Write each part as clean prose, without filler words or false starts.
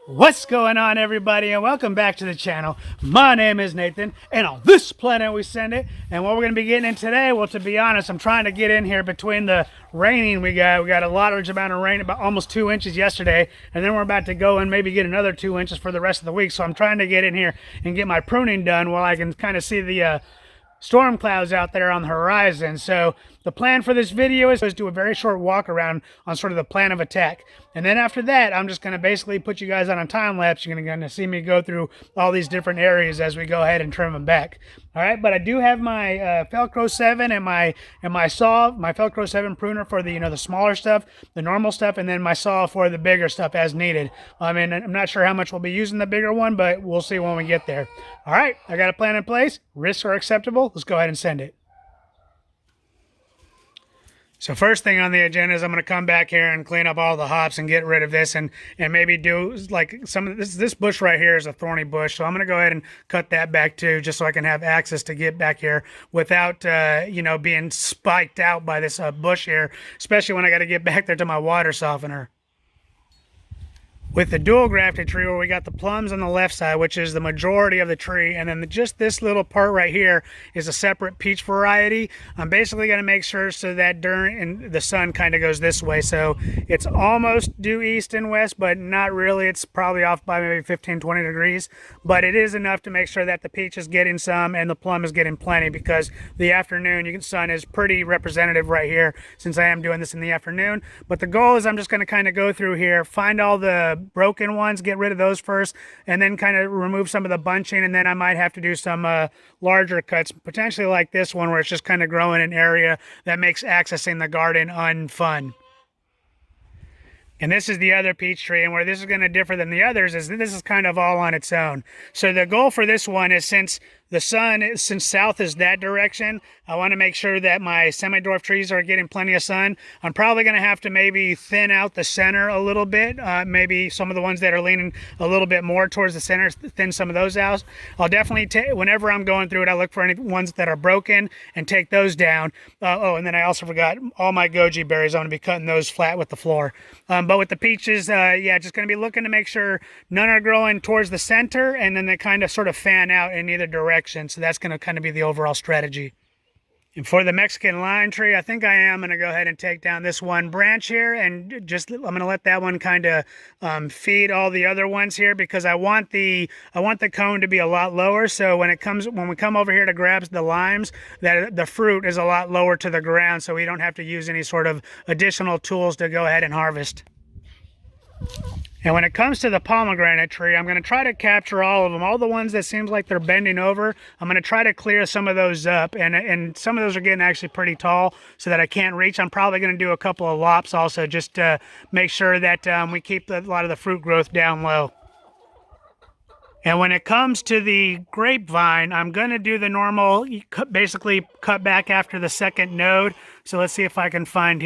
What's going on, everybody, and welcome back to the channel. My name is Nathan, and on this planet we send it. And what we're going to be getting in today, well, to be honest, I'm trying to get in here between the raining we got a large amount of rain, about almost 2 inches yesterday, and then we're about to go and maybe get another 2 inches for the rest of the week. So I'm trying to get in here and get my pruning done while I can kind of see the storm clouds out there on the horizon. So the plan for this video is to do a very short walk around on sort of the plan of attack. And then after that, I'm just going to basically put you guys on a time lapse. You're going to see me go through all these different areas as we go ahead and trim them back. All right, but I do have my Velcro 7 and my saw, my Velcro 7 pruner for the the smaller stuff, the normal stuff, and then my saw for the bigger stuff as needed. I mean, I'm not sure how much we'll be using the bigger one, but we'll see when we get there. All right, I got a plan in place. Risks are acceptable. Let's go ahead and send it. So first thing on the agenda is I'm going to come back here and clean up all the hops and get rid of this and maybe do like some of this bush right here is a thorny bush. So I'm going to go ahead and cut that back too, just so I can have access to get back here without, being spiked out by this bush here, especially when I got to get back there to my water softener. With the dual grafted tree where we got the plums on the left side, which is the majority of the tree, and then just this little part right here is a separate peach variety. I'm basically going to make sure so that during the sun kind of goes this way, so it's almost due east and west, but not really. It's probably off by maybe 15-20 degrees, but it is enough to make sure that the peach is getting some and the plum is getting plenty, because the afternoon sun is pretty representative right here since I am doing this in the afternoon. But the goal is I'm just going to kind of go through here, find all the broken ones, get rid of those first, and then kind of remove some of the bunching, and then I might have to do some larger cuts, potentially like this one where it's just kind of growing an area that makes accessing the garden unfun. And this is the other peach tree, and where this is going to differ than the others is this is kind of all on its own. So the goal for this one is since south is that direction, I want to make sure that my semi-dwarf trees are getting plenty of sun. I'm probably going to have to maybe thin out the center a little bit. Maybe some of the ones that are leaning a little bit more towards the center, thin some of those out. I'll definitely take, whenever I'm going through it, I look for any ones that are broken and take those down. And then I also forgot all my goji berries. I'm going to be cutting those flat with the floor. But with the peaches, just going to be looking to make sure none are growing towards the center, and then they kind of sort of fan out in either direction. So that's going to kind of be the overall strategy. And for the Mexican lime tree, I think I am going to go ahead and take down this one branch here, and I'm going to let that one kind of feed all the other ones here, because I want the cone to be a lot lower. So when we come over here to grab the limes, that the fruit is a lot lower to the ground, so we don't have to use any sort of additional tools to go ahead and harvest. And when it comes to the pomegranate tree, I'm going to try to capture all of them. All the ones that seems like they're bending over, I'm going to try to clear some of those up. And some of those are getting actually pretty tall so that I can't reach. I'm probably going to do a couple of lops also, just to make sure that we keep a lot of the fruit growth down low. And when it comes to the grapevine, I'm going to do the normal, basically cut back after the second node. So let's see if I can find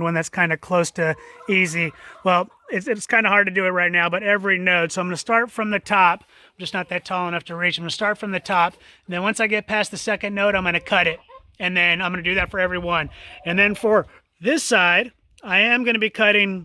one that's kind of close to easy. Well, it's kind of hard to do it right now, but every node. So I'm going to start from the top. I'm just not that tall enough to reach. I'm going to start from the top. And then once I get past the second node, I'm going to cut it. And then I'm going to do that for every one. And then for this side, I am going to be cutting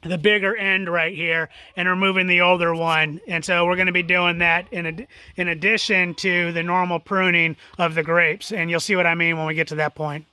the bigger end right here and removing the older one. And so we're going to be doing that in addition to the normal pruning of the grapes. And you'll see what I mean when we get to that point.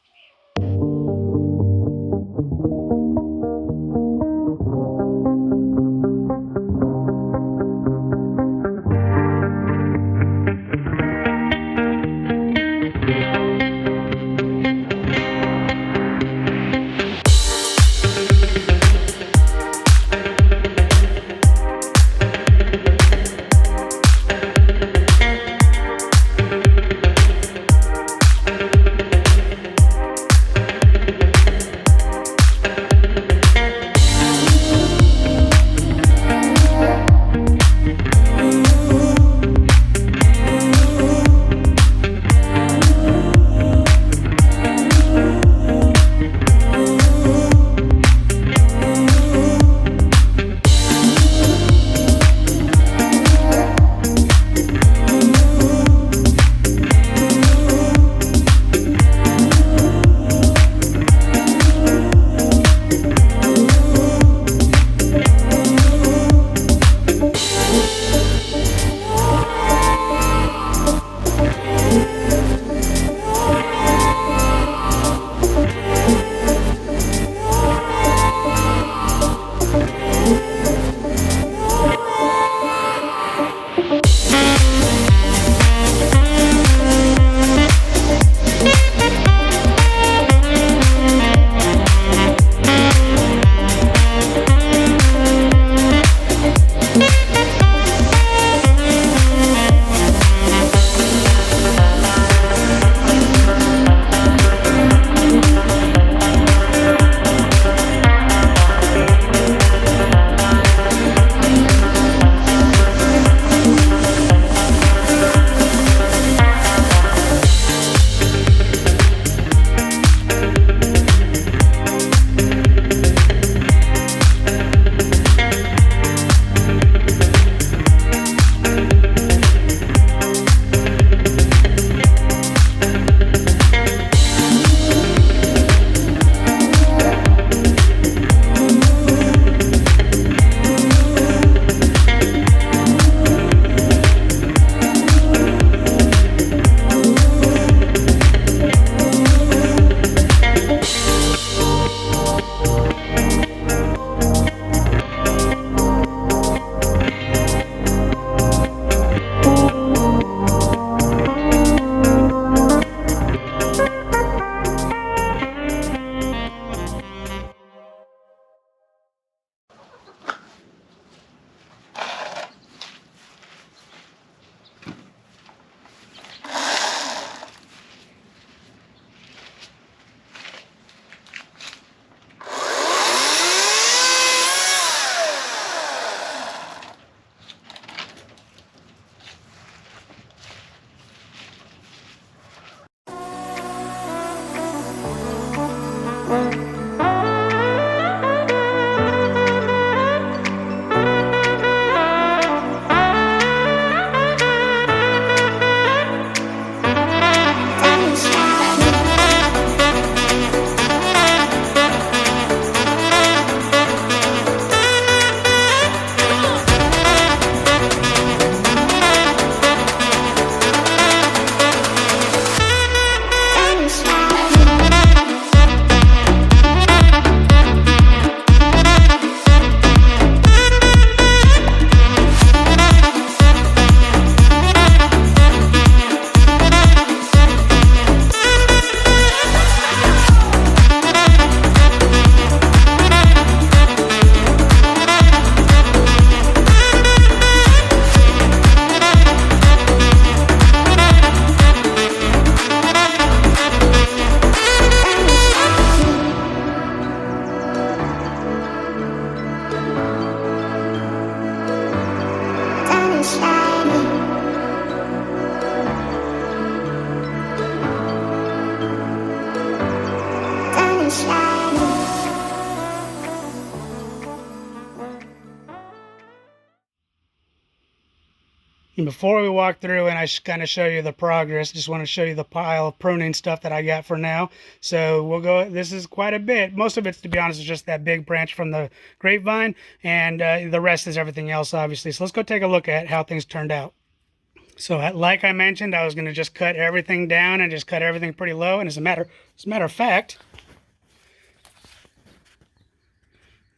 And before we walk through and I kind of show you the progress, just want to show you the pile of pruning stuff that I got for now. So we'll go, this is quite a bit. Most of it, to be honest, is just that big branch from the grapevine, and the rest is everything else, obviously. So let's go take a look at how things turned out. So like I mentioned, I was going to just cut everything down and just cut everything pretty low. And as a matter of fact,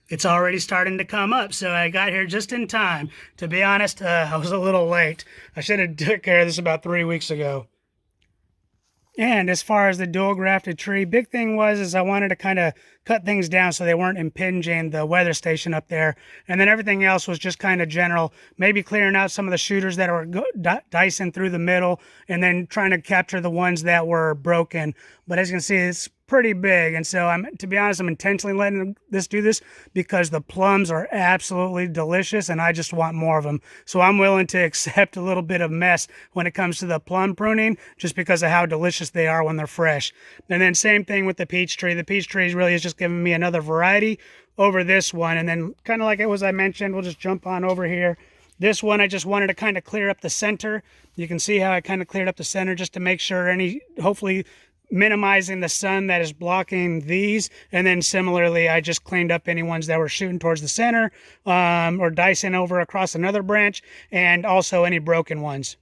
it's already starting to come up, so I got here just in time. To be honest, I was a little late. I should have took care of this about 3 weeks ago. And as far as the dual grafted tree, big thing was I wanted to kind of cut things down so they weren't impinging the weather station up there. And then everything else was just kind of general, maybe clearing out some of the shooters that were dicing through the middle, and then trying to capture the ones that were broken. But as you can see, it's pretty big, and so to be honest, I'm intentionally letting this do this because the plums are absolutely delicious and I just want more of them. So I'm willing to accept a little bit of mess when it comes to the plum pruning, just because of how delicious they are when they're fresh. And then same thing with the peach tree. The peach tree really is just giving me another variety over this one. And then kind of like it was I mentioned, we'll just jump on over here. This one, I just wanted to kind of clear up the center. You can see how I kind of cleared up the center just to make sure hopefully minimizing the sun that is blocking these. And then similarly, I just cleaned up any ones that were shooting towards the center, or dicing over across another branch, and also any broken ones.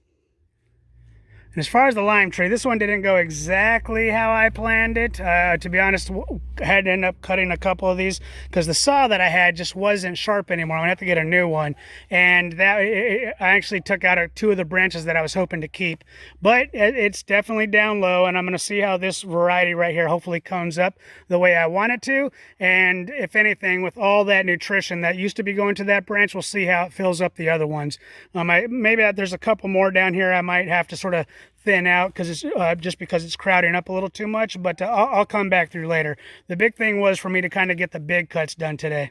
And as far as the lime tree, this one didn't go exactly how I planned it. To be honest, I had to end up cutting a couple of these because the saw that I had just wasn't sharp anymore. I'm gonna have to get a new one. And I actually took out 2 of the branches that I was hoping to keep. But it's definitely down low, and I'm gonna see how this variety right here hopefully comes up the way I want it to. And if anything, with all that nutrition that used to be going to that branch, we'll see how it fills up the other ones. Maybe there's a couple more down here I might have to sort of thin out because it's just because it's crowding up a little too much, but I'll come back through later. The big thing was for me to kind of get the big cuts done today.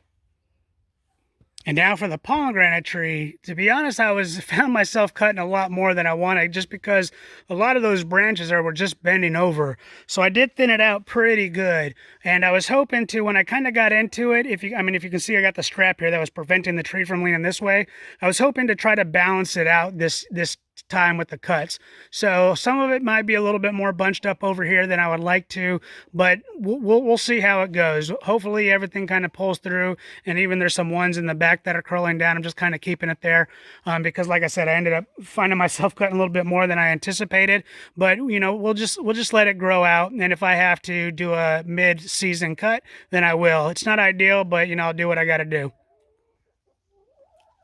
And now for the pomegranate tree, to be honest, found myself cutting a lot more than I wanted, just because a lot of those branches were just bending over. So I did thin it out pretty good. And I was hoping to, when I kind of got into it, if you can see I got the strap here that was preventing the tree from leaning this way. I was hoping to try to balance it out this time with the cuts. So some of it might be a little bit more bunched up over here than I would like to, but we'll see how it goes. Hopefully everything kind of pulls through, and even there's some ones in the back that are curling down. I'm just kind of keeping it there because like I said, I ended up finding myself cutting a little bit more than I anticipated, but we'll just let it grow out. And if I have to do a mid-season cut, then I will. It's not ideal, but I'll do what I got to do.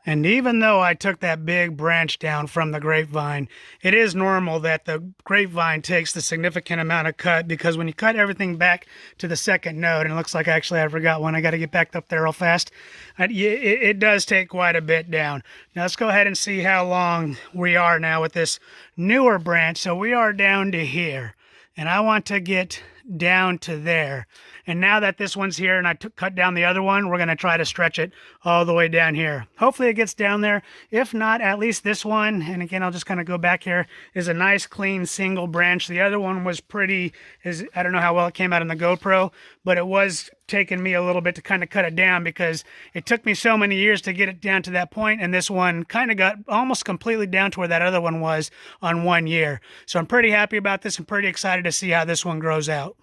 And even though I took that big branch down from the grapevine, it is normal that the grapevine takes the significant amount of cut, because when you cut everything back to the second node, and it looks like actually I forgot one, I got to get back up there real fast, it does take quite a bit down. Now let's go ahead and see how long we are now with this newer branch. So we are down to here, and I want to get down to there. And now that this one's here and I cut down the other one, we're going to try to stretch it all the way down here. Hopefully it gets down there. If not, at least this one, and again, I'll just kind of go back here, is a nice clean single branch. The other one was I don't know how well it came out in the GoPro, but it was taking me a little bit to kind of cut it down because it took me so many years to get it down to that point, and this one kind of got almost completely down to where that other one was on 1 year. So I'm pretty happy about this. I'm pretty excited to see how this one grows out.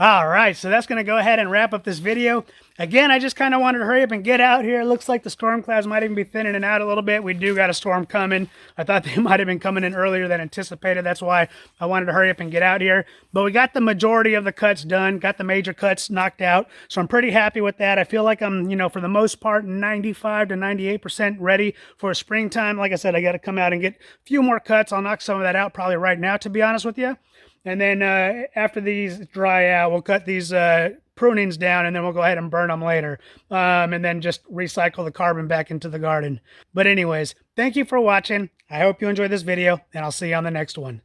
All right, so that's going to go ahead and wrap up this video. Again, I just kind of wanted to hurry up and get out here. It looks like the storm clouds might even be thinning it out a little bit. We do got a storm coming. I thought they might have been coming in earlier than anticipated. That's why I wanted to hurry up and get out here. But we got the majority of the cuts done, got the major cuts knocked out. So I'm pretty happy with that. I feel like I'm, for the most part, 95 to 98% ready for springtime. Like I said, I got to come out and get a few more cuts. I'll knock some of that out probably right now, to be honest with you. And then after these dry out, we'll cut these prunings down, and then we'll go ahead and burn them later. And then just recycle the carbon back into the garden. But anyways, thank you for watching. I hope you enjoyed this video, and I'll see you on the next one.